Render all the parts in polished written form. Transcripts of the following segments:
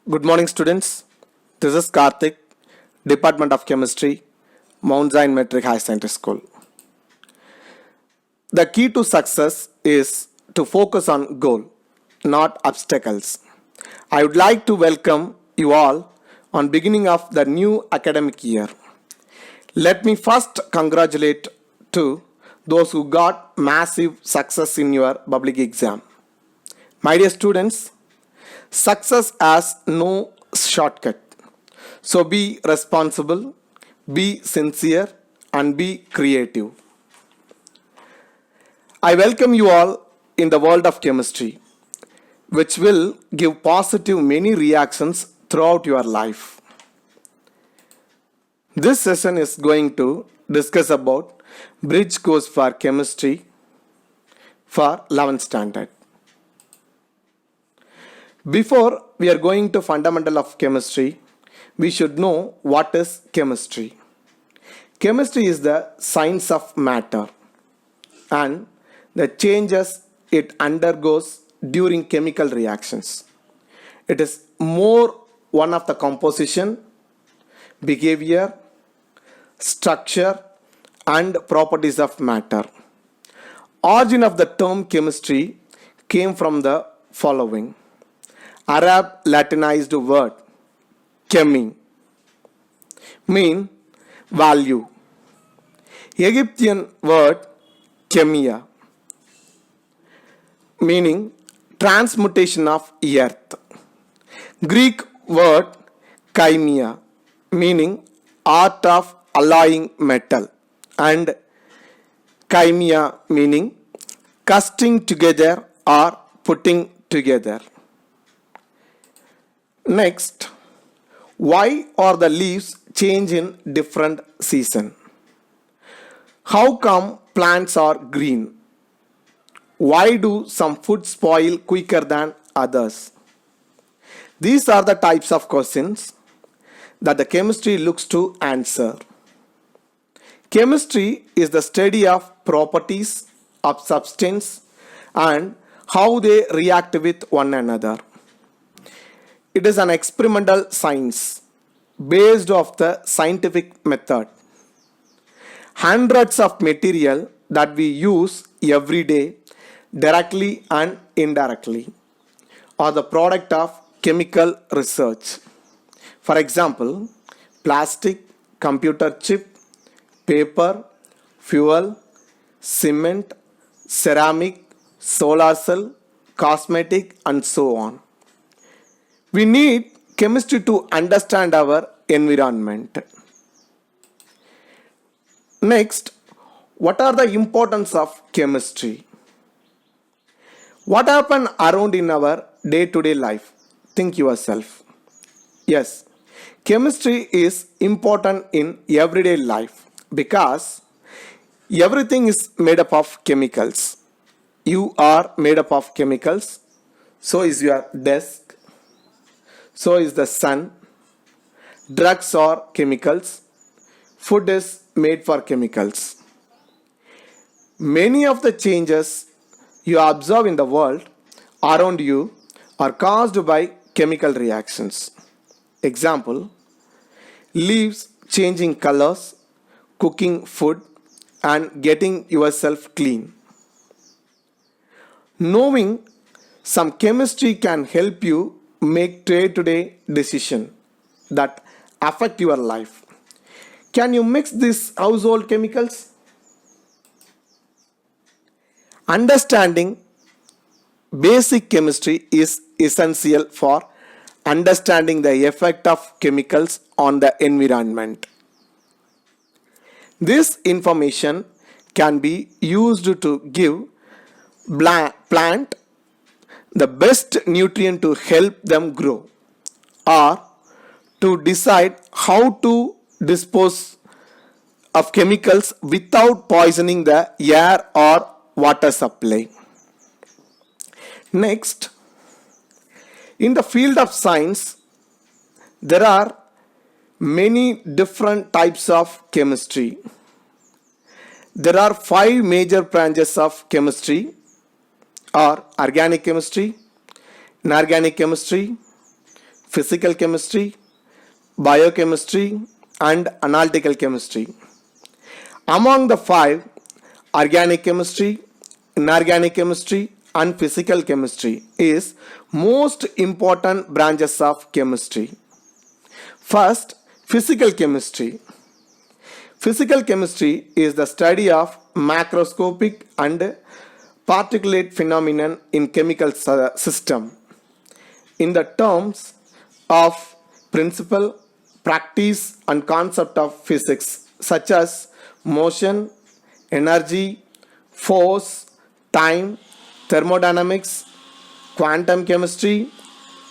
Good morning, students. This is Karthik, Department of Chemistry, Mount Zion Metric High Scientist School. The key to success is to focus on goal, not obstacles. I would like to welcome you all on beginning of the new academic year. Let me first congratulate to those who got massive success in your public exam. My dear students, success has no shortcut. So be responsible, be sincere, and be creative. I welcome you all in the world of chemistry, which will give positive many reactions throughout your life. This session is going to discuss about bridge course for chemistry for 11th standard. Before we are going to fundamental of chemistry, we should know what is chemistry. Chemistry is the science of matter and the changes it undergoes during chemical reactions. It is more one of the composition, behavior, structure and properties of matter. Origin of the term chemistry came from the following. Arab Latinized word chemi mean value. Egyptian word chemia meaning transmutation of earth. Greek word chymia meaning art of alloying metal and chymia meaning casting together or putting together. Next, why are the leaves change in different season? How come plants are green? Why do some food spoil quicker than others? These are the types of questions that the chemistry looks to answer. Chemistry is the study of properties of substance and how they react with one another. It is an experimental science based off the scientific method. Hundreds of material that we use every day directly and indirectly are the product of chemical research. For example, plastic, computer chip, paper, fuel, cement, ceramic, solar cell, cosmetic and so on. We need chemistry to understand our environment. Next, what are the importance of chemistry? What happens around in our day-to-day life? Think yourself. Yes, chemistry is important in everyday life because everything is made up of chemicals. You are made up of chemicals. So is your desk. So is the sun. Drugs are chemicals. Food is made for chemicals. Many of the changes you observe in the world around you are caused by chemical reactions. Example, leaves changing colors, cooking food and getting yourself clean. Knowing some chemistry can help you make day-to-day decisions that affect your life. Can you mix these household chemicals? Understanding basic chemistry is essential for understanding the effect of chemicals on the environment. This information can be used to give plant the best nutrient to help them grow or to decide how to dispose of chemicals without poisoning the air or water supply. Next, in the field of science, there are many different types of chemistry. There are 5 major branches of chemistry are organic chemistry, inorganic chemistry, physical chemistry, biochemistry, and analytical chemistry. Among the five, organic chemistry, inorganic chemistry, and physical chemistry is most important branches of chemistry. First, physical chemistry. Physical chemistry is the study of macroscopic and particulate phenomenon in chemical system. In the terms of principle, practice, and concept of physics such as motion, energy, force, time, thermodynamics, quantum chemistry,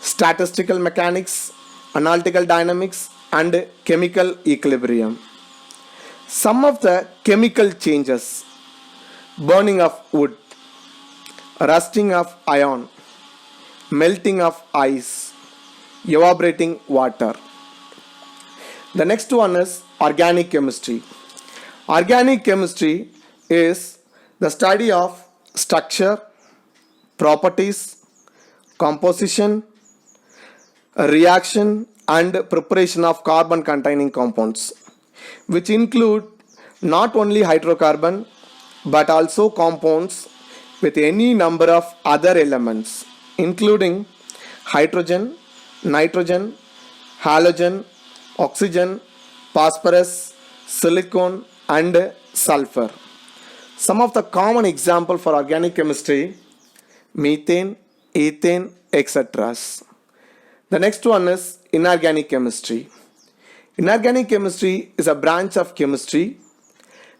statistical mechanics, analytical dynamics, and chemical equilibrium. Some of the chemical changes: burning of wood, rusting of iron, melting of ice, evaporating water. The next one is organic chemistry. Organic chemistry is the study of structure, properties, composition, reaction, and preparation of carbon containing compounds, which include not only hydrocarbon but also compounds with any number of other elements, including hydrogen, nitrogen, halogen, oxygen, phosphorus, silicon, and sulfur. Some of the common examples for organic chemistry: methane, ethane, etc. The next one is inorganic chemistry. Inorganic chemistry is a branch of chemistry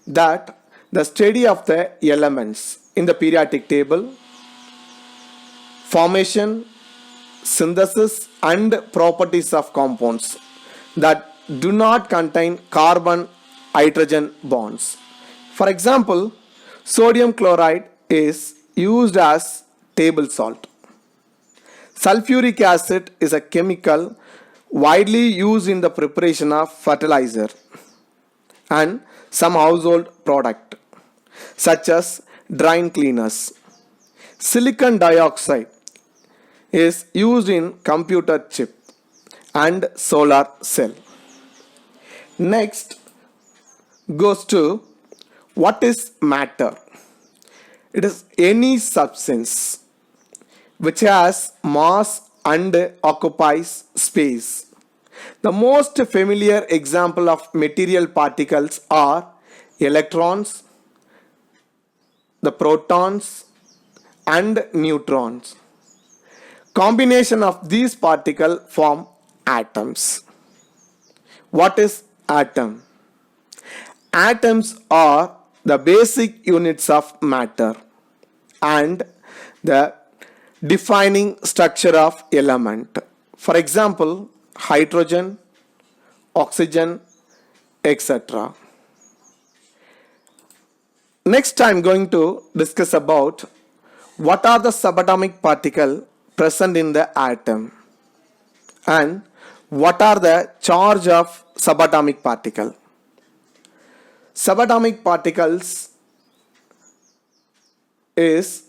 that the study of the elements in the periodic table, formation, synthesis, and properties of compounds that do not contain carbon-hydrogen bonds. For example, sodium chloride is used as table salt. Sulfuric acid is a chemical widely used in the preparation of fertilizer and some household product such as drain cleaners. Silicon dioxide is used in computer chip and solar cell. Next goes to what is matter. It is any substance which has mass and occupies space. The most familiar example of material particles are electrons, the protons, and neutrons. Combination of these particles form atoms. What is atom? Atoms are the basic units of matter and the defining structure of element. For example, hydrogen, oxygen, etc. Next, I am going to discuss about what are the subatomic particles present in the atom and what are the charge of subatomic particle. Subatomic particles is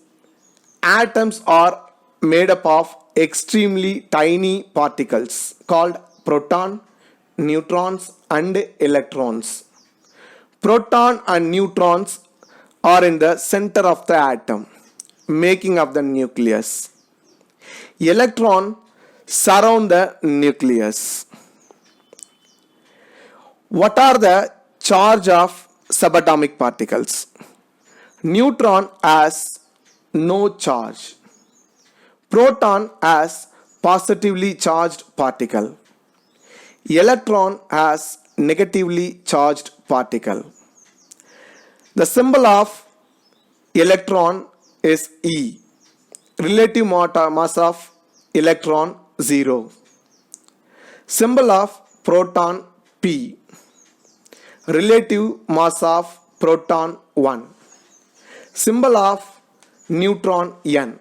atoms are made up of extremely tiny particles called proton, neutrons, and electrons. Proton and neutrons are in the center of the atom, making up the nucleus. Electron surround the nucleus. What are the charge of subatomic particles? Neutron has no charge. Proton has positively charged particle. Electron has negatively charged particle. The symbol of electron is E. Relative mass of electron 0. Symbol of proton P. Relative mass of proton 1. Symbol of neutron N.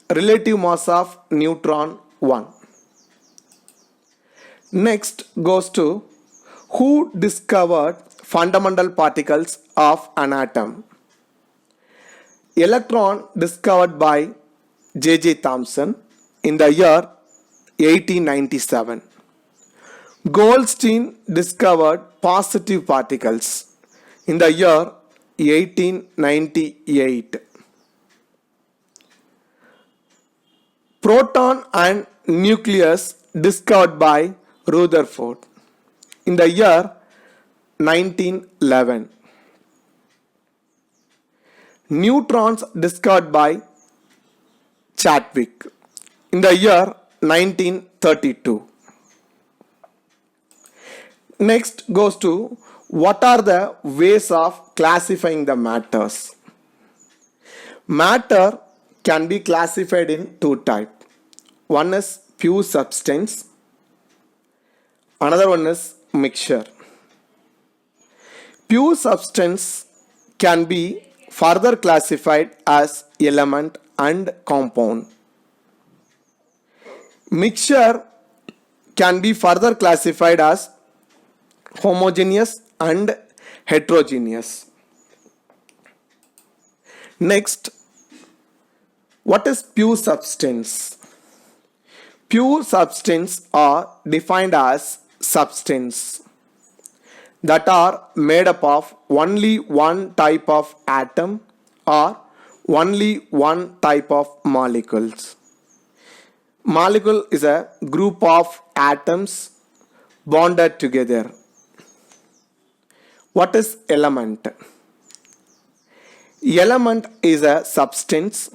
Relative mass of neutron 1. Next goes to who discovered fundamental particles of an atom. Electron discovered by J.J. Thomson in the year 1897. Goldstein discovered positive particles in the year 1898. Proton and nucleus discovered by Rutherford in the year 1911. Neutrons discovered by Chadwick in the year 1932. Next goes to what are the ways of classifying the matters. Matter can be classified in two types. One is pure substance, another one is mixture. Pure substance can be further classified as element and compound. Mixture can be further classified as homogeneous and heterogeneous. Next, what is pure substance? Pure substance are defined as substance that are made up of only one type of atom or only one type of molecules. Molecule is a group of atoms bonded together. What is element? Element is a substance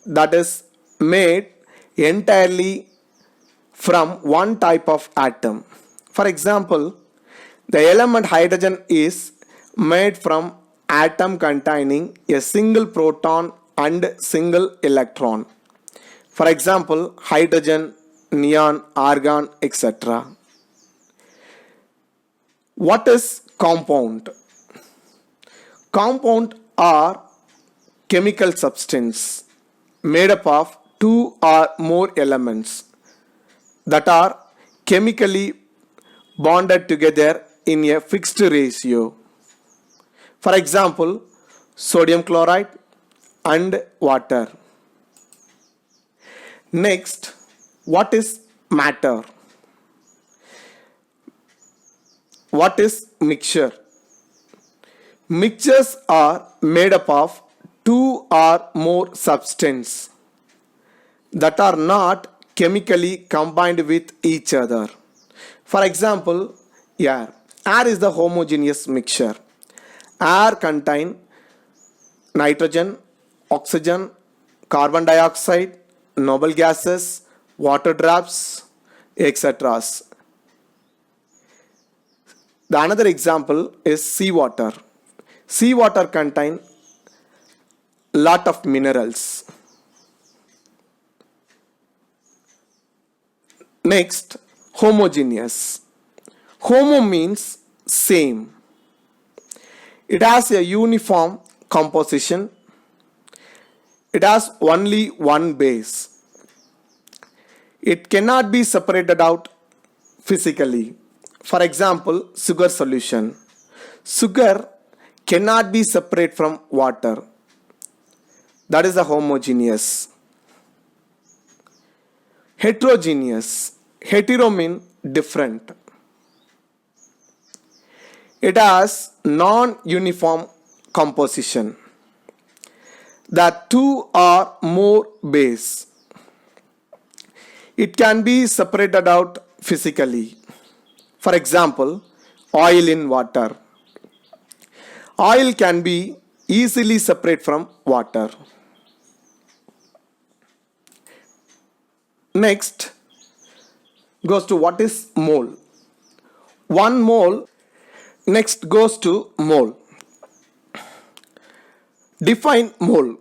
that is made entirely from one type of atom. For example, the element hydrogen is made from atom containing a single proton and single electron. For example, hydrogen, neon, argon, etc. What is compound? Compound are chemical substance made up of two or more elements that are chemically bonded together in a fixed ratio. For example, sodium chloride and water. Next, what is matter? What is mixture? Mixtures are made up of two or more substances that are not chemically combined with each other. For example, air. Air is the homogeneous mixture. Air contains nitrogen, oxygen, carbon dioxide, noble gases, water drops, etc. The another example is seawater. Seawater contains lot of minerals. Next, homogeneous. Homo means same. It has a uniform composition. It has only one base. It cannot be separated out physically. For example, sugar solution. Sugar cannot be separate from water. That is the homogeneous. Heterogeneous. Hetero means different. It has non-uniform composition. The two are more base. It can be separated out physically. For example, oil in water. Oil can be easily separate from water. Next goes to what is mole. One mole. Next goes to mole. Define mole.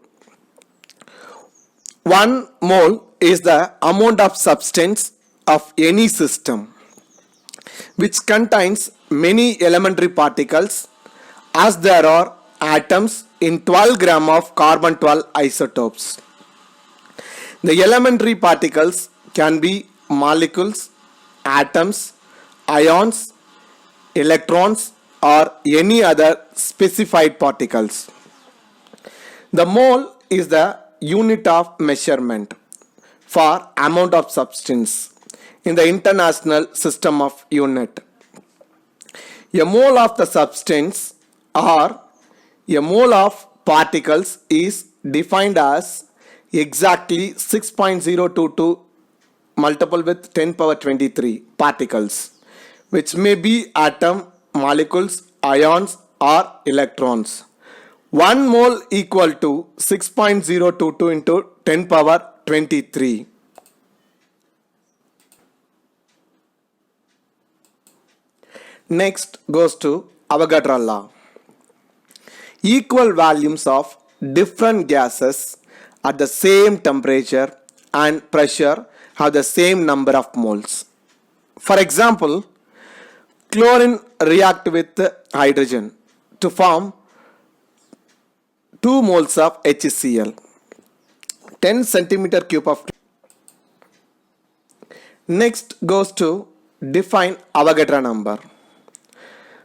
One mole is the amount of substance of any system which contains many elementary particles, as there are atoms in 12 gram of carbon-12 isotopes. The elementary particles can be molecules, atoms, ions, electrons, or any other specified particles. The mole is the unit of measurement. for amount of substance in the international system of unit. A mole of the substance or a mole of particles is defined as exactly 6.022 multiple with 10 power 23 particles, which may be atom, molecules, ions or electrons. 1 mole equal to 6.022 into 10 power 23. Next goes to Avogadro law. Equal volumes of different gases at the same temperature and pressure have the same number of moles. For example, chlorine react with hydrogen to form 2 moles of HCl. 10 centimeter cube of. Next goes to define Avogadro number.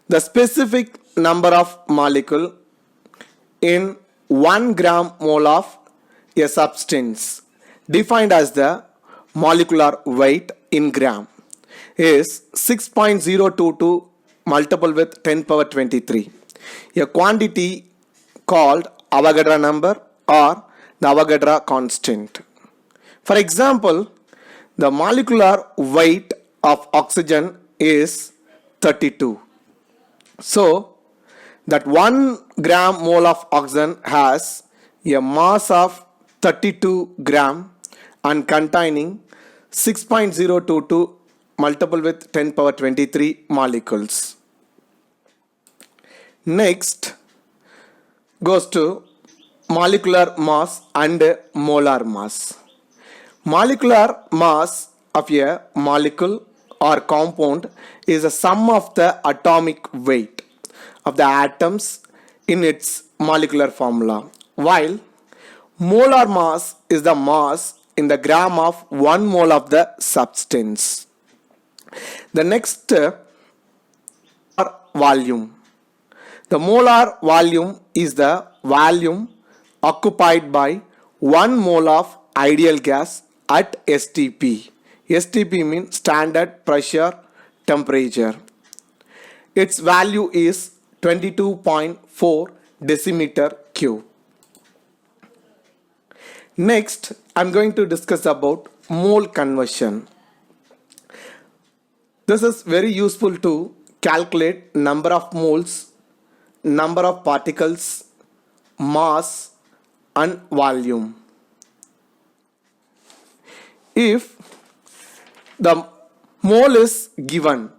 The specific number of molecule in 1 gram mole of a substance defined as the molecular weight in gram is 6.022 multiple with 10 power 23, a quantity called Avogadro number or the Avogadro constant. For example, the molecular weight of oxygen is 32. So that 1 gram mole of oxygen has a mass of 32 gram and containing 6.022 multiple with 10 power 23 molecules. Next goes to molecular mass and molar mass. Molecular mass of a molecule or compound is a sum of the atomic weight of the atoms in its molecular formula, while molar mass is the mass in the gram of 1 mole of the substance. The next volume. The molar volume is the volume occupied by 1 mole of ideal gas at STP. STP means standard pressure temperature. Its value is 22.4 decimeter cube. Next, I am going to discuss about mole conversion. This is very useful to calculate number of moles, number of particles, mass and volume. If the mole is given,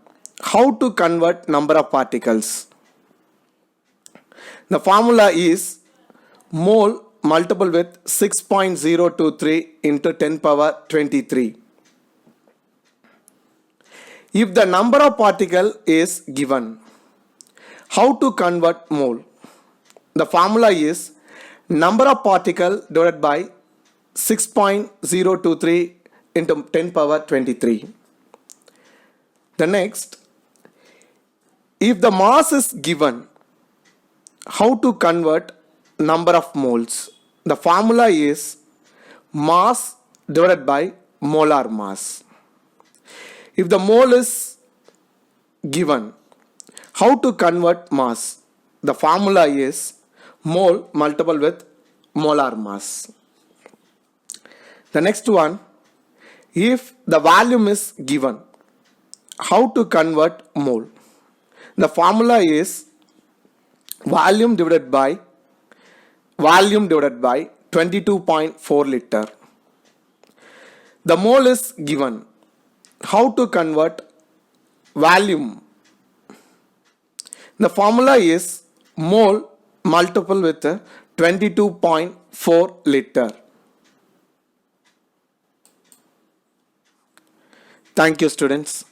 how to convert number of particles? The formula is mole multiple with 6.023 into 10 power 23. If the number of particle is given, how to convert mole? The formula is number of particle divided by 6.023 into 10 power 23. The next, if the mass is given, how to convert number of moles? The formula is mass divided by molar mass. If the mole is given, how to convert mass? The formula is mole multiple with molar mass. The next one, if the volume is given, how to convert mole? The formula is volume divided by 22.4 liter. The mole is given. How to convert volume? The formula is mole multiple with 22.4 liter. Thank you, students.